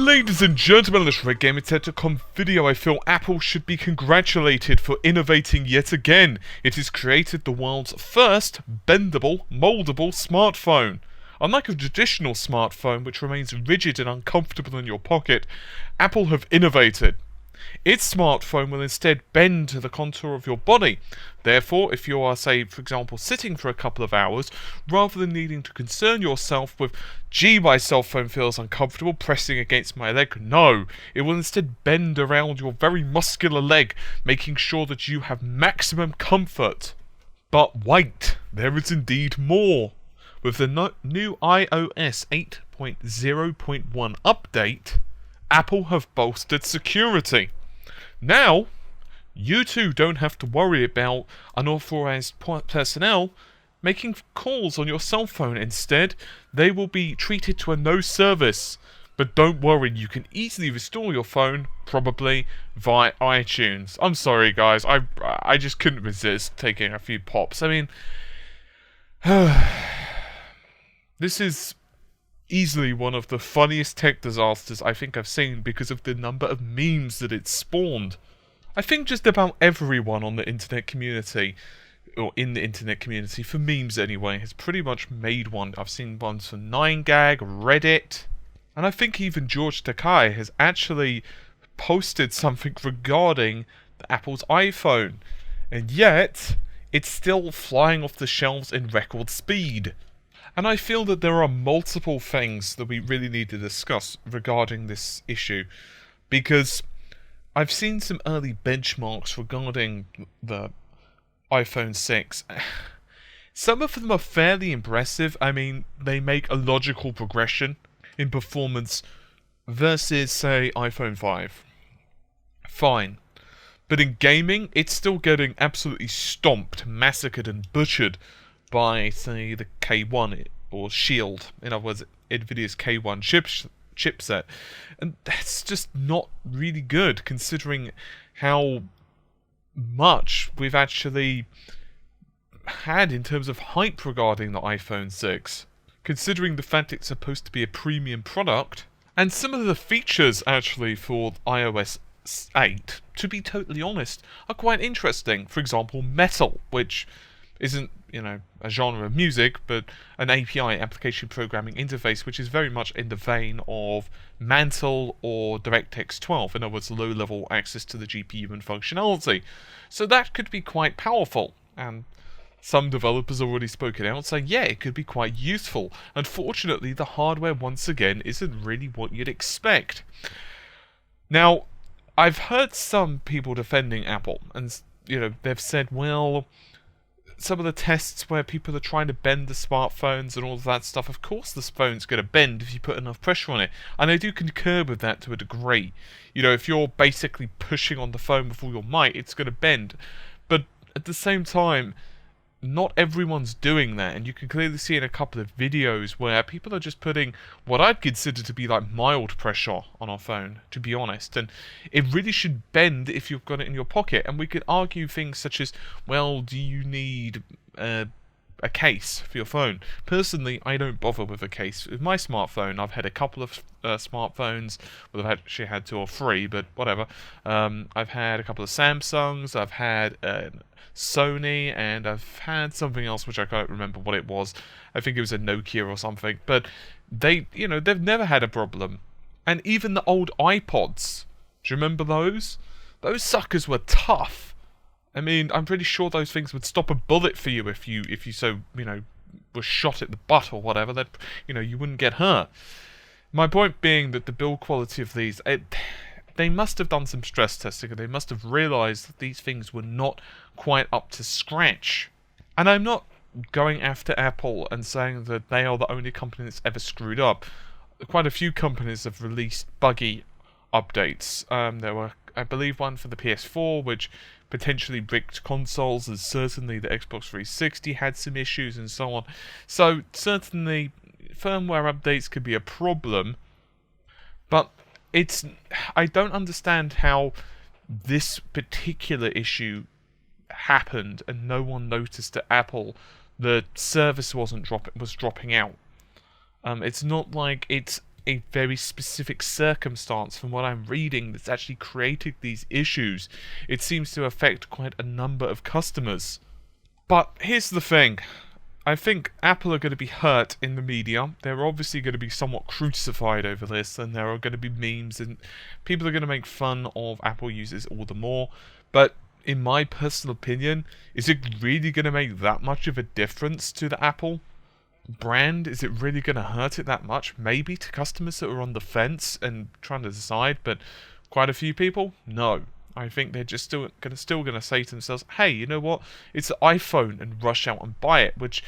Ladies and gentlemen, this RedGamerTech.com video, I feel Apple should be congratulated for innovating yet again. It has created the world's first bendable, moldable smartphone. Unlike a traditional smartphone which remains rigid and uncomfortable in your pocket, Apple have innovated. Its smartphone will instead bend to the contour of your body. Therefore, if you are, say, for example, sitting for a couple of hours, rather than needing to concern yourself with, gee, my cell phone feels uncomfortable pressing against my leg, no, it will instead bend around your very muscular leg, making sure that you have maximum comfort. But wait, there is indeed more. With the new iOS 8.0.1 update, Apple have bolstered security. Now, you too don't have to worry about unauthorized personnel making calls on your cell phone. Instead, they will be treated to a no service. But don't worry, you can easily restore your phone, probably via iTunes. I'm sorry guys, I just couldn't resist taking a few pops. I mean, this is easily one of the funniest tech disasters I think I've seen because of the number of memes that it spawned. I think just about everyone on the internet community, or in the internet community, for memes anyway, has pretty much made one. I've seen ones for 9gag, Reddit, and I think even George Takei has actually posted something regarding Apple's iPhone, and yet it's still flying off the shelves in record speed. And I feel that there are multiple things that we really need to discuss regarding this issue, because I've seen some early benchmarks regarding the iPhone 6. Some of them are fairly impressive. I mean, they make a logical progression in performance versus, say, iPhone 5. Fine. But in gaming, it's still getting absolutely stomped, massacred and butchered by, say, the K1 or Shield, in other words, Nvidia's K1 chipset, and that's just not really good considering how much we've actually had in terms of hype regarding the iPhone 6, considering the fact it's supposed to be a premium product, and some of the features actually for iOS 8, to be totally honest, are quite interesting. For example, Metal, which isn't, a genre of music, but an API, application programming interface, which is very much in the vein of Mantle or DirectX 12, in other words, low-level access to the GPU and functionality. So that could be quite powerful, and some developers have already spoken out saying, yeah, it could be quite useful. Unfortunately, the hardware, once again, isn't really what you'd expect. Now, I've heard some people defending Apple, and, they've said, well, some of the tests where people are trying to bend the smartphones and all of that stuff, of course the phone's going to bend if you put enough pressure on it. And I do concur with that to a degree. If you're basically pushing on the phone with all your might, it's going to bend. But at the same time, not everyone's doing that, and you can clearly see in a couple of videos where people are just putting what I'd consider to be like mild pressure on our phone, to be honest, and it really should bend if you've got it in your pocket. And we could argue things such as, well, do you need a case for your phone? Personally, I don't bother with a case. With my smartphone, I've had a couple of smartphones, well, I've actually had 2 or 3, but whatever. I've had a couple of Samsungs, I've had Sony, and I've had something else which I can't remember what it was. I think it was a Nokia or something, but they've never had a problem. And even the old iPods, do you remember those? Those suckers were tough. I mean, I'm pretty sure those things would stop a bullet for you if you so, were shot at the butt or whatever, that, you wouldn't get hurt. My point being that the build quality of these, they must have done some stress testing, and they must have realised that these things were not quite up to scratch. And I'm not going after Apple and saying that they are the only company that's ever screwed up. Quite a few companies have released buggy updates. There were, I believe, one for the PS4, which potentially bricked consoles, and certainly the Xbox 360 had some issues and so on. So certainly firmware updates could be a problem, but I don't understand how this particular issue happened and no one noticed at Apple the service was dropping out. It's not like it's a very specific circumstance from what I'm reading that's actually created these issues. It seems to affect quite a number of customers. But here's the thing. I think Apple are going to be hurt in the media. They're obviously going to be somewhat crucified over this, and there are going to be memes, and people are going to make fun of Apple users all the more. But in my personal opinion, is it really going to make that much of a difference to the Apple brand? Is it really going to hurt it that much? Maybe to customers that are on the fence and trying to decide, but quite a few people, no. I think they're just still gonna say to themselves, hey, you know what? It's the iPhone, and rush out and buy it, which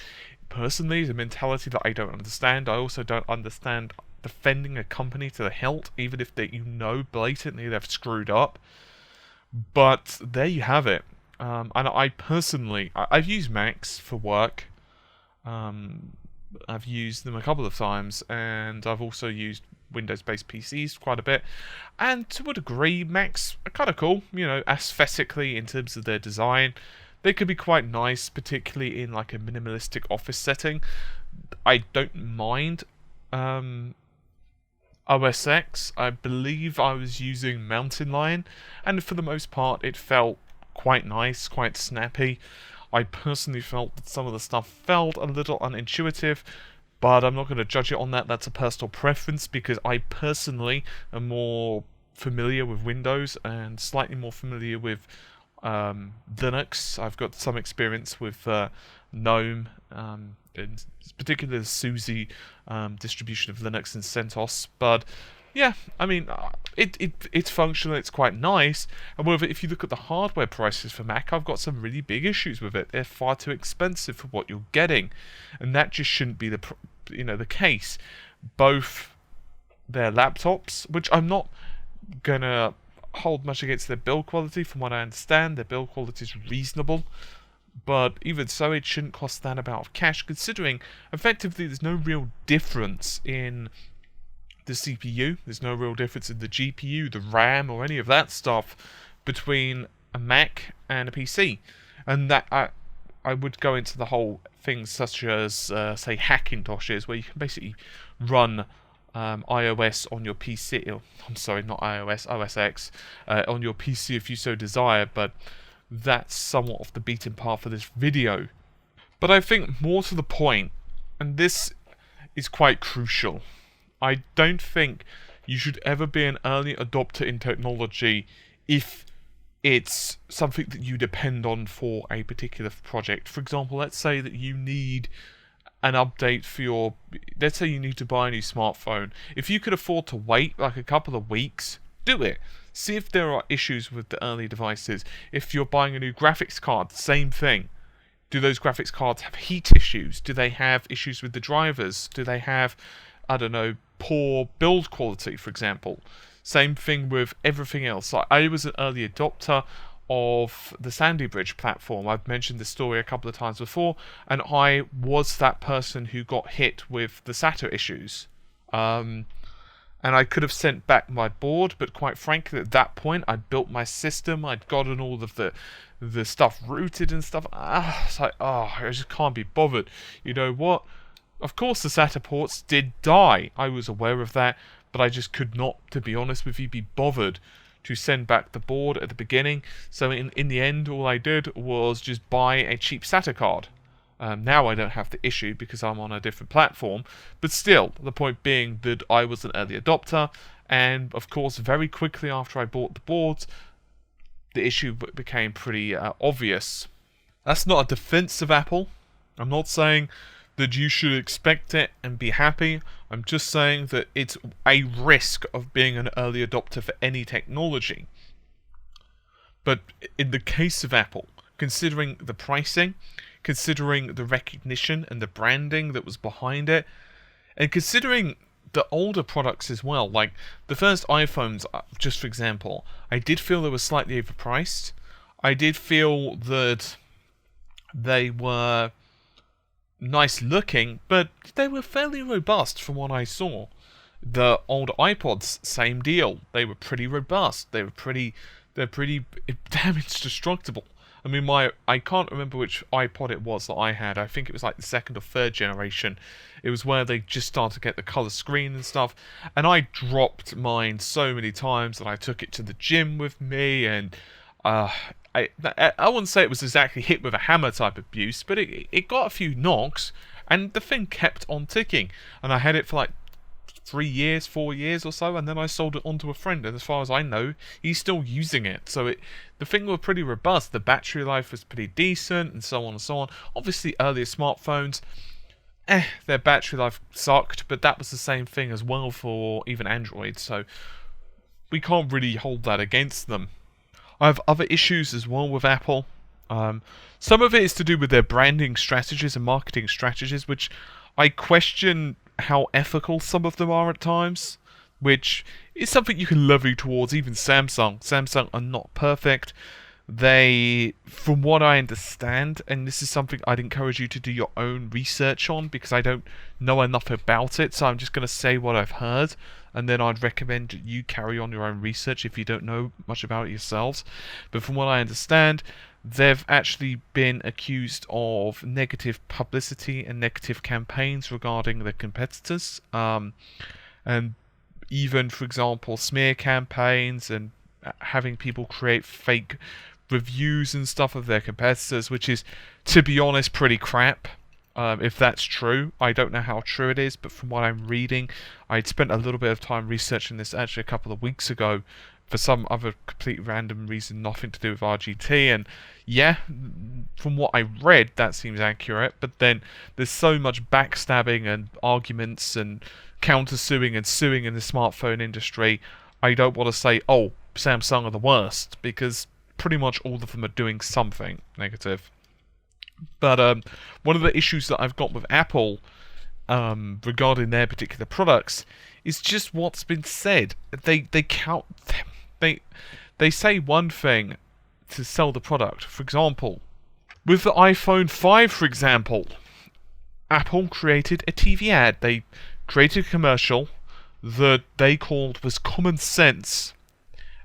personally is a mentality that I don't understand. I also don't understand defending a company to the hilt, even if you know blatantly they've screwed up. But there you have it. And I personally, I've used Macs for work. I've used them a couple of times, and I've also used Windows-based PCs quite a bit, and to a degree, Macs are kind of cool, aesthetically in terms of their design. They could be quite nice, particularly in like a minimalistic office setting. I don't mind OS X. I believe I was using Mountain Lion, and for the most part, it felt quite nice, quite snappy. I personally felt that some of the stuff felt a little unintuitive, but I'm not going to judge it on that. That's a personal preference, because I personally am more familiar with Windows and slightly more familiar with Linux. I've got some experience with GNOME, and particularly the SUSE distribution of Linux and CentOS. But yeah, I mean, it's functional, it's quite nice. However, if you look at the hardware prices for Mac, I've got some really big issues with it. They're far too expensive for what you're getting, and that just shouldn't be the case. Both their laptops, which I'm not gonna hold much against their build quality. From what I understand, their build quality is reasonable, but even so, it shouldn't cost that amount of cash, considering effectively there's no real difference in the CPU, there's no real difference in the GPU, the RAM, or any of that stuff between a Mac and a PC. And that I would go into the whole things such as, say, Hackintoshes, where you can basically run iOS on your PC. I'm sorry, not iOS, OS X on your PC if you so desire, but that's somewhat off the beaten path for this video. But I think more to the point, and this is quite crucial, I don't think you should ever be an early adopter in technology if it's something that you depend on for a particular project. For example, let's say that you need an update for let's say you need to buy a new smartphone. If you could afford to wait like a couple of weeks, do it. See if there are issues with the early devices. If you're buying a new graphics card, same thing. Do those graphics cards have heat issues? Do they have issues with the drivers? Do they have, I don't know, poor build quality, for example? Same thing with everything else. I was an early adopter of the Sandy Bridge platform. I've mentioned this story a couple of times before, and I was that person who got hit with the SATA issues. And I could have sent back my board, but quite frankly, at that point, I'd built my system, I'd gotten all of the stuff rooted and stuff. It's like, I just can't be bothered. You know what? Of course the SATA ports did die. I was aware of that, but I just could not, to be honest with you, be bothered to send back the board at the beginning. So in the end, all I did was just buy a cheap SATA card. Now I don't have the issue because I'm on a different platform, but still, the point being that I was an early adopter, and of course, very quickly after I bought the boards, the issue became pretty obvious. That's not a defense of Apple. I'm not saying that you should expect it and be happy. I'm just saying that it's a risk of being an early adopter for any technology. But in the case of Apple, considering the pricing, considering the recognition and the branding that was behind it, and considering the older products as well, like the first iPhones, just for example, I did feel they were slightly overpriced. I did feel that they were nice looking, but they were fairly robust from what I saw. The old iPods, same deal. They were pretty robust. They're pretty damage destructible. I mean, I can't remember which iPod it was that I had. I think it was like the second or third generation. It was where they just started to get the color screen and stuff. And I dropped mine so many times that I took it to the gym with me. And I wouldn't say it was exactly hit with a hammer type abuse, but it got a few knocks. And the thing kept on ticking. And I had it for like 3 years, 4 years or so, and then I sold it on to a friend, and as far as I know, he's still using it. So the thing was pretty robust. The battery life was pretty decent, and so on and so on. Obviously, earlier smartphones, their battery life sucked, but that was the same thing as well for even Android, so we can't really hold that against them. I have other issues as well with Apple. Some of it is to do with their branding strategies and marketing strategies, which I question how ethical some of them are at times, which is something you can levy towards even Samsung. Samsung are not perfect. They, from what I understand, and this is something I'd encourage you to do your own research on because I don't know enough about it, so I'm just going to say what I've heard, and then I'd recommend you carry on your own research if you don't know much about it yourselves. But from what I understand, they've actually been accused of negative publicity and negative campaigns regarding their competitors, and even, for example, smear campaigns and having people create fake reviews and stuff of their competitors, which is, to be honest, pretty crap. If that's true, I don't know how true it is, but from what I'm reading, I'd spent a little bit of time researching this actually a couple of weeks ago for some other complete random reason, nothing to do with RGT, and yeah, from what I read, that seems accurate, but then there's so much backstabbing and arguments and countersuing and suing in the smartphone industry, I don't want to say, oh, Samsung are the worst, because pretty much all of them are doing something negative. But one of the issues that I've got with Apple regarding their particular products is just what's been said. They say one thing to sell the product. For example, with the iPhone 5, for example, Apple created a TV ad. They created a commercial that they called was common sense.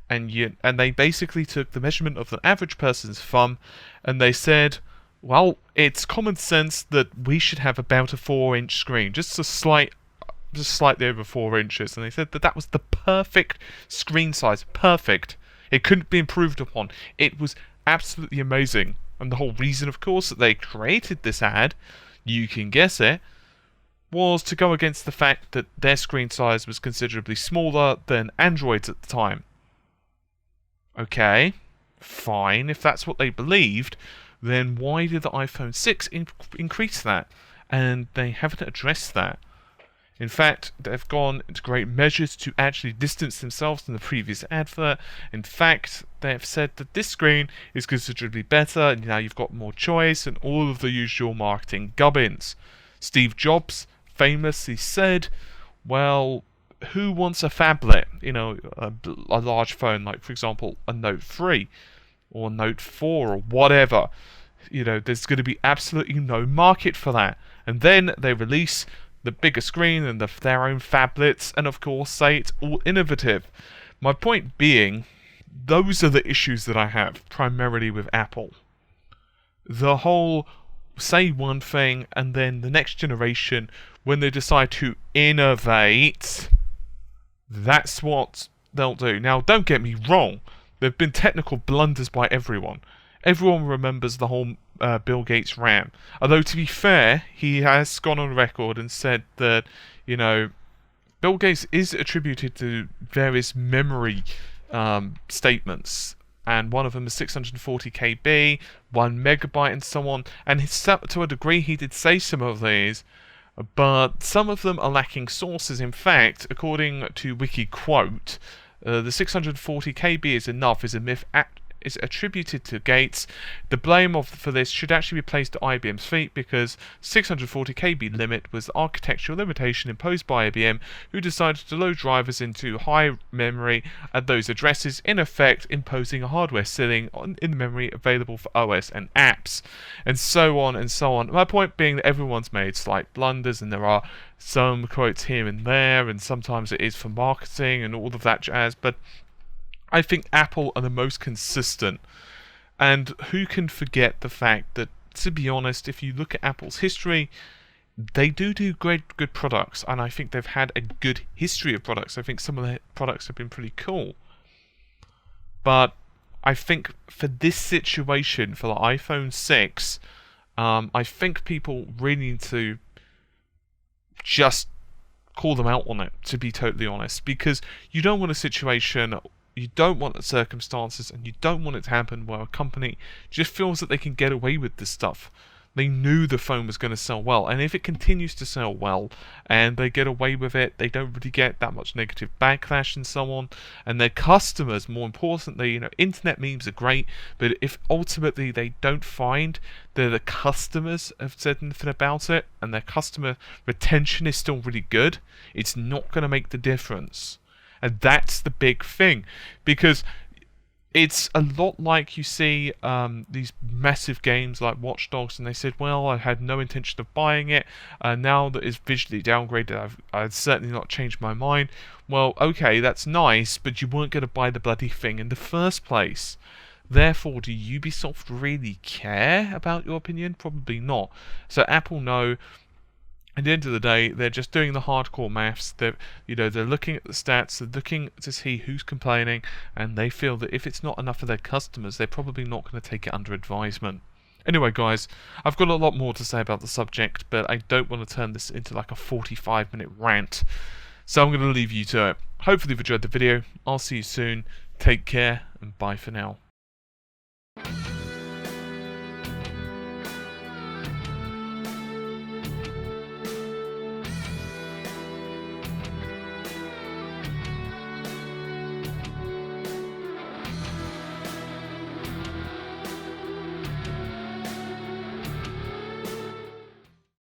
And they basically took the measurement of the average person's thumb and they said, well, it's common sense that we should have about a 4-inch screen, just slightly over 4 inches. And they said that was the perfect screen size, perfect. It couldn't be improved upon. It was absolutely amazing. And the whole reason, of course, that they created this ad, you can guess it, was to go against the fact that their screen size was considerably smaller than Android's at the time. Okay, fine. If that's what they believed, then why did the iPhone 6 increase that? And they haven't addressed that. In fact, they've gone into great measures to actually distance themselves from the previous advert. In fact, they've said that this screen is considerably better, and now you've got more choice, and all of the usual marketing gubbins. Steve Jobs famously said, well, who wants a phablet? You know, a large phone, like, for example, a Note 3 or Note 4 or whatever. You know, there's going to be absolutely no market for that. And then they release the bigger screen and their own phablets, and of course say it's all innovative. My point being, those are the issues that I have, primarily with Apple. The whole say one thing, and then the next generation, when they decide to innovate, that's what they'll do. Now, don't get me wrong, there have been technical blunders by everyone. Everyone remembers the whole Bill Gates RAM. Although, to be fair, he has gone on record and said that, you know, Bill Gates is attributed to various memory statements. And one of them is 640 KB, 1 megabyte, and so on. And to a degree, he did say some of these, but some of them are lacking sources. In fact, according to WikiQuote, the 640 KB is enough is a myth is attributed to Gates. The blame for this should actually be placed at IBM's feet, because 640 KB limit was the architectural limitation imposed by IBM, who decided to load drivers into high memory at those addresses, in effect imposing a hardware ceiling in the memory available for OS and apps, and so on and so on. My point being that everyone's made slight blunders, and there are some quotes here and there, and sometimes it is for marketing and all of that jazz, but I think Apple are the most consistent, And who can forget the fact that, to be honest, if you look at Apple's history, they do good products, and I think they've had a good history of products. I think some of their products have been pretty cool. But I think for this situation, for the iPhone 6, I think people really need to just call them out on it, to be totally honest, because you don't want a situation, you don't want the circumstances, and you don't want it to happen where a company just feels that they can get away with this stuff. They knew the phone was going to sell well, and if it continues to sell well and they get away with it, they don't really get that much negative backlash and so on. And their customers, more importantly, internet memes are great, but if ultimately they don't find that the customers have said anything about it and their customer retention is still really good, it's not going to make the difference. And that's the big thing, because it's a lot like you see these massive games like Watch Dogs, and they said, well, I had no intention of buying it. Now that it's visually downgraded, I've certainly not changed my mind. Well, okay, that's nice, but you weren't going to buy the bloody thing in the first place. Therefore, do Ubisoft really care about your opinion? Probably not. So Apple know. At the end of the day, they're just doing the hardcore maths. They're looking at the stats, they're looking to see who's complaining, and they feel that if it's not enough for their customers, they're probably not going to take it under advisement. Anyway, guys, I've got a lot more to say about the subject, but I don't want to turn this into like a 45-minute rant. So I'm going to leave you to it. Hopefully you've enjoyed the video. I'll see you soon. Take care, and bye for now.